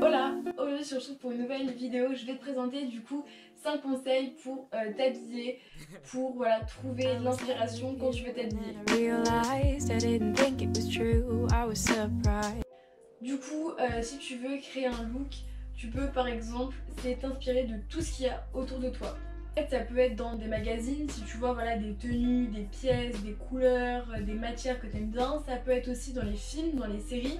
Hola, aujourd'hui je te retrouve pour une nouvelle vidéo. Je vais te présenter du coup 5 conseils pour t'habiller, pour voilà, trouver de l'inspiration quand tu veux t'habiller. Du coup, si tu veux créer un look, tu peux par exemple t'inspirer de tout ce qu'il y a autour de toi. En fait, ça peut être dans des magazines, si tu vois voilà, des tenues, des pièces, des couleurs, des matières que tu aimes bien. Ça peut être aussi dans les films, dans les séries.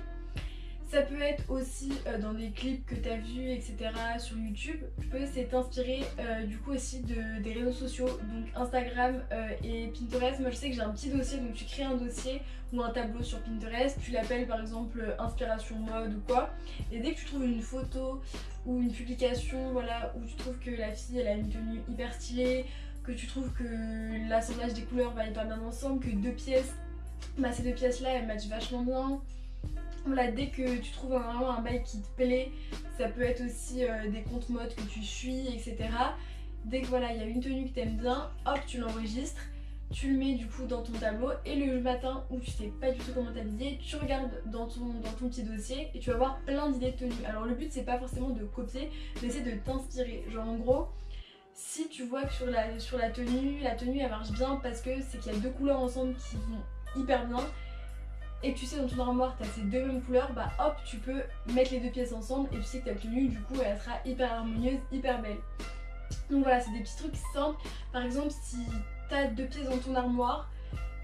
Ça peut être aussi dans des clips que tu as vus, etc. sur YouTube. Tu peux t'inspirer du coup aussi des réseaux sociaux, donc Instagram et Pinterest. Moi je sais que j'ai un petit dossier, donc tu crées un dossier ou un tableau sur Pinterest. Tu l'appelles par exemple inspiration mode ou quoi. Et dès que tu trouves une photo ou une publication voilà, où tu trouves que la fille elle a une tenue hyper stylée, que tu trouves que l'assemblage des couleurs va hyper bien ensemble, que deux pièces, bah ces deux pièces là elles matchent vachement bien. Voilà, dès que tu trouves vraiment un bail qui te plaît, ça peut être aussi des comptes mode que tu suis, etc. Dès que voilà, il y a une tenue que tu aimes bien, hop, tu l'enregistres, tu le mets du coup dans ton tableau et le matin où tu sais pas du tout comment t'habiller, tu regardes dans ton petit dossier et tu vas avoir plein d'idées de tenues. Alors le but c'est pas forcément de copier, mais c'est de t'inspirer. Genre en gros, si tu vois que sur la tenue elle marche bien parce que c'est qu'il y a deux couleurs ensemble qui vont hyper bien, et que tu sais dans ton armoire tu as ces deux mêmes couleurs, bah hop tu peux mettre les deux pièces ensemble et tu sais que ta tenue du coup elle sera hyper harmonieuse, hyper belle. Donc voilà, c'est des petits trucs simples. Par exemple si tu as deux pièces dans ton armoire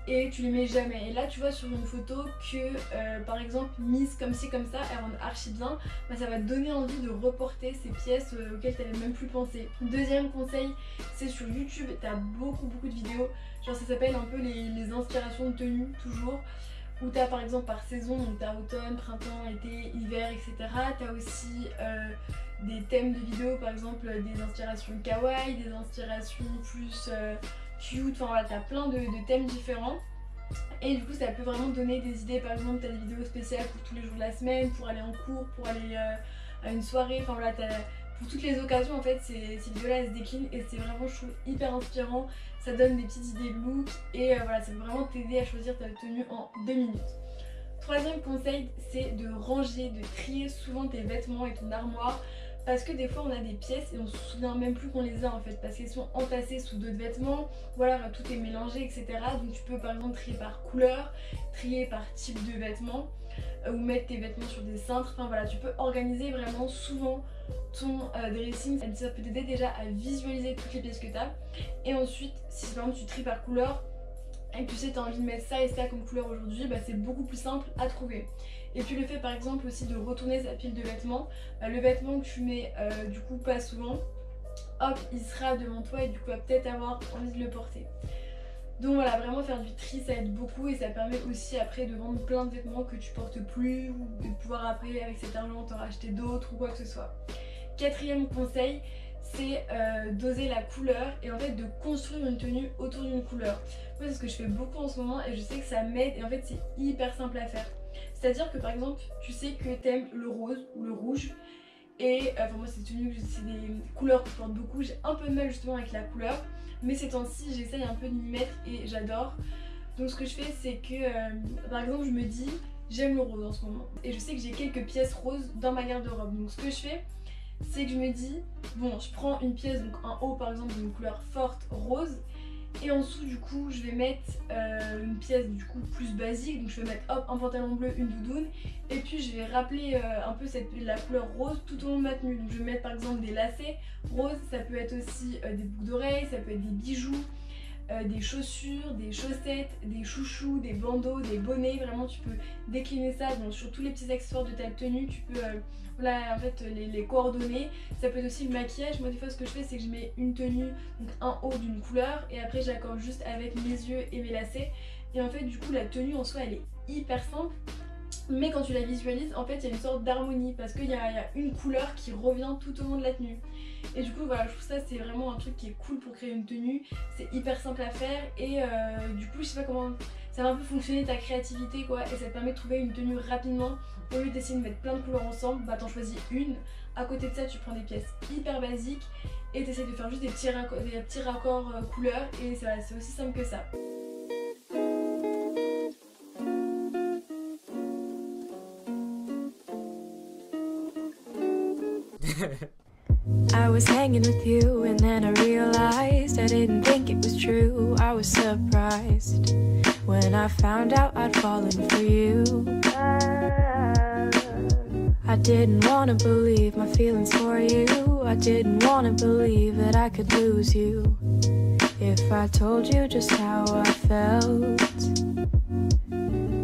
et tu les mets jamais, et là tu vois sur une photo que par exemple mise comme ci comme ça elle rend archi bien, bah ça va te donner envie de reporter ces pièces auxquelles tu n'avais même plus pensé. Deuxième conseil, c'est sur YouTube, tu as beaucoup de vidéos, genre ça s'appelle un peu les inspirations de tenue toujours, où tu as par exemple par saison, donc tu as automne, printemps, été, hiver, etc. Tu as aussi des thèmes de vidéos, par exemple des inspirations kawaii, des inspirations plus cute, enfin voilà, tu as plein de thèmes différents. Et du coup ça peut vraiment donner des idées, par exemple tu as des vidéos spéciales pour tous les jours de la semaine, pour aller en cours, pour aller à une soirée, enfin voilà, pour toutes les occasions en fait ces vidéos là elles se déclinent et c'est vraiment je trouve hyper inspirant, ça donne des petites idées de look et voilà ça peut vraiment t'aider à choisir ta tenue en 2 minutes. Troisième conseil, c'est de ranger, de trier souvent tes vêtements et ton armoire, parce que des fois on a des pièces et on se souvient même plus qu'on les a en fait parce qu'elles sont entassées sous d'autres vêtements, ou alors tout est mélangé, etc. Donc tu peux par exemple trier par couleur, trier par type de vêtements ou mettre tes vêtements sur des cintres. Enfin voilà, tu peux organiser vraiment souvent ton dressing. Ça peut t'aider déjà à visualiser toutes les pièces que tu as. Et ensuite, si par exemple tu tries par couleur et que tu sais tu as envie de mettre ça et ça comme couleur aujourd'hui, bah, c'est beaucoup plus simple à trouver. Et tu le fais par exemple aussi de retourner sa pile de vêtements. Le vêtement que tu mets du coup pas souvent, hop, il sera devant toi et du coup tu vas peut-être avoir envie de le porter. Donc voilà, vraiment faire du tri ça aide beaucoup et ça permet aussi après de vendre plein de vêtements que tu portes plus ou de pouvoir après avec cet argent t'en racheter d'autres ou quoi que ce soit. Quatrième conseil, c'est d'oser la couleur et en fait de construire une tenue autour d'une couleur. Moi c'est ce que je fais beaucoup en ce moment et je sais que ça m'aide et en fait c'est hyper simple à faire. C'est-à-dire que par exemple tu sais que t'aimes le rose ou le rouge et enfin moi c'est des couleurs que je porte beaucoup, j'ai un peu de mal justement avec la couleur, mais ces temps-ci j'essaye un peu de m'y mettre et j'adore. Donc ce que je fais c'est que par exemple je me dis j'aime le rose en ce moment et je sais que j'ai quelques pièces roses dans ma garde-robe. Donc ce que je fais c'est que je me dis bon je prends une pièce, donc un haut par exemple d'une couleur forte rose, et en dessous du coup je vais mettre une pièce du coup plus basique, donc je vais mettre hop un pantalon bleu, une doudoune, et puis je vais rappeler un peu la couleur rose tout au long de ma tenue. Donc je vais mettre par exemple des lacets roses, ça peut être aussi des boucles d'oreilles, ça peut être des bijoux, des chaussures, des chaussettes, des chouchous, des bandeaux, des bonnets. Vraiment tu peux décliner ça donc, sur tous les petits accessoires de ta tenue, tu peux voilà, en fait les coordonner. Ça peut être aussi le maquillage. Moi des fois ce que je fais c'est que je mets une tenue, donc un haut d'une couleur, et après j'accorde juste avec mes yeux et mes lacets, et en fait du coup la tenue en soi elle est hyper simple, mais quand tu la visualises en fait il y a une sorte d'harmonie parce qu'il y a une couleur qui revient tout au long de la tenue. Et du coup voilà, je trouve ça c'est vraiment un truc qui est cool pour créer une tenue, c'est hyper simple à faire et du coup je sais pas comment, ça va un peu fonctionner ta créativité quoi, et ça te permet de trouver une tenue rapidement. Au lieu d'essayer de mettre plein de couleurs ensemble, bah t'en choisis une, à côté de ça tu prends des pièces hyper basiques et t'essayes de faire juste des petits raccords couleurs, et c'est aussi simple que ça. I was hanging with you and then I realized I didn't think it was true. I was surprised when I found out I'd fallen for you. I didn't wanna believe my feelings for you. I didn't wanna believe that I could lose you if I told you just how I felt.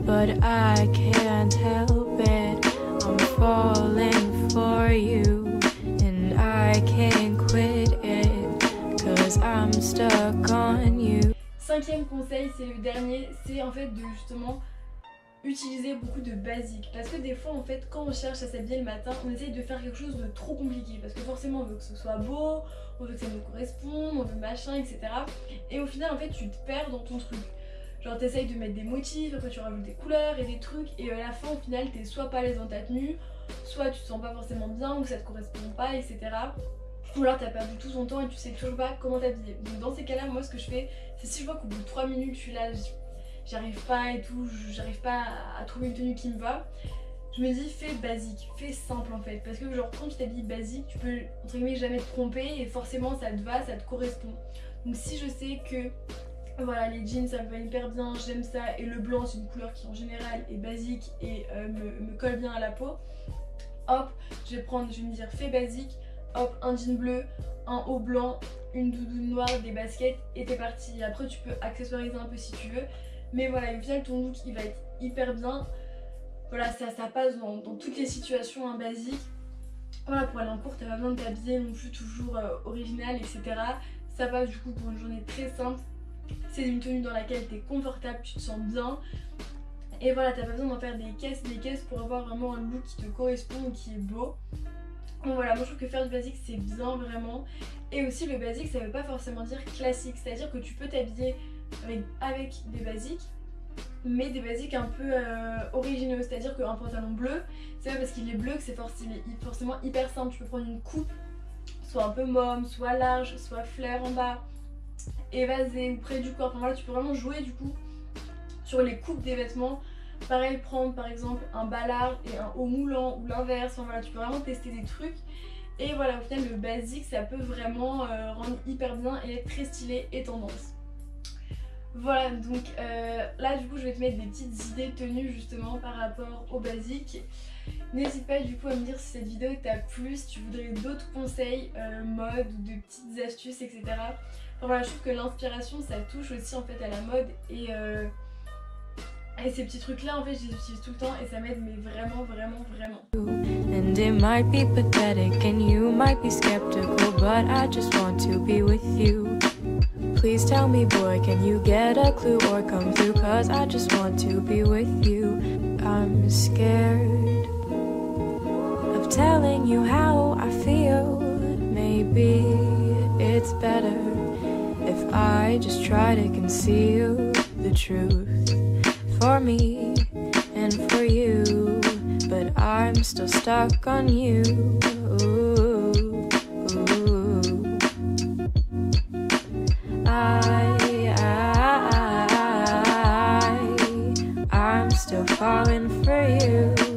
But I can't help it, I'm falling for you. And I can't quit it, 'cause I'm stuck on you. Cinquième conseil, c'est le dernier, c'est en fait de justement utiliser beaucoup de basiques. Parce que des fois en fait quand on cherche à s'habiller le matin, on essaye de faire quelque chose de trop compliqué. Parce que forcément on veut que ce soit beau, on veut que ça nous corresponde, on veut machin, etc. Et au final en fait tu te perds dans ton truc. Genre t'essayes de mettre des motifs, après tu rajoutes des couleurs et des trucs, et à la fin au final t'es soit pas à l'aise dans ta tenue, soit tu te sens pas forcément bien ou ça te correspond pas, etc. Ou alors t'as perdu tout ton temps et tu sais toujours pas comment t'habiller. Donc dans ces cas là, moi ce que je fais, c'est si je vois qu'au bout de 3 minutes je suis là, j'arrive pas et tout, j'arrive pas à trouver une tenue qui me va, je me dis fais basique, fais simple en fait. Parce que genre quand tu t'habilles basique, tu peux entre guillemets jamais te tromper et forcément ça te va, ça te correspond. Donc si je sais que voilà, les jeans ça me va hyper bien, j'aime ça, et le blanc c'est une couleur qui en général est basique et me colle bien à la peau, hop, je vais me dire fais basique, hop, un jean bleu, un haut blanc, une doudoune noire, des baskets et t'es parti. Après tu peux accessoiriser un peu si tu veux, mais voilà, au final ton look il va être hyper bien. Voilà, ça passe dans toutes les situations hein, basiques. Voilà, pour aller en cours t'as pas besoin de t'habiller non plus toujours original, etc. Ça passe du coup pour une journée très simple. C'est une tenue dans laquelle tu es confortable, tu te sens bien. Et voilà, t'as pas besoin d'en faire des caisses pour avoir vraiment un look qui te correspond ou qui est beau. Donc voilà, moi je trouve que faire du basique c'est bien vraiment. Et aussi le basique ça veut pas forcément dire classique. C'est-à-dire que tu peux t'habiller avec des basiques, mais des basiques un peu originaux. C'est-à-dire qu'un pantalon bleu, c'est pas parce qu'il est bleu que c'est forcément hyper simple. Tu peux prendre une coupe, soit un peu môme, soit large, soit flair en bas, évasé ou près du corps. Enfin voilà, tu peux vraiment jouer du coup sur les coupes des vêtements. Pareil, prendre par exemple un bas large et un haut moulant ou l'inverse. Enfin voilà, tu peux vraiment tester des trucs. Et voilà, au final le basique ça peut vraiment rendre hyper bien et être très stylé et tendance. Voilà, donc là du coup je vais te mettre des petites idées de tenue justement par rapport au basique. N'hésite pas du coup à me dire si cette vidéo t'a plu, si tu voudrais d'autres conseils mode ou de petites astuces, etc. Enfin voilà, je trouve que l'inspiration ça touche aussi en fait à la mode et ces petits trucs là en fait je les utilise tout le temps et ça m'aide mais vraiment. And it might be pathetic and you might be skeptical, but I just want to be with you. Please tell me boy, can you get a clue or come through, 'cause I just want to be with you. I'm scared of telling you how I feel. Maybe it's better if I just try to conceal the truth for me and for you, but I'm still stuck on you. I'm still falling for you.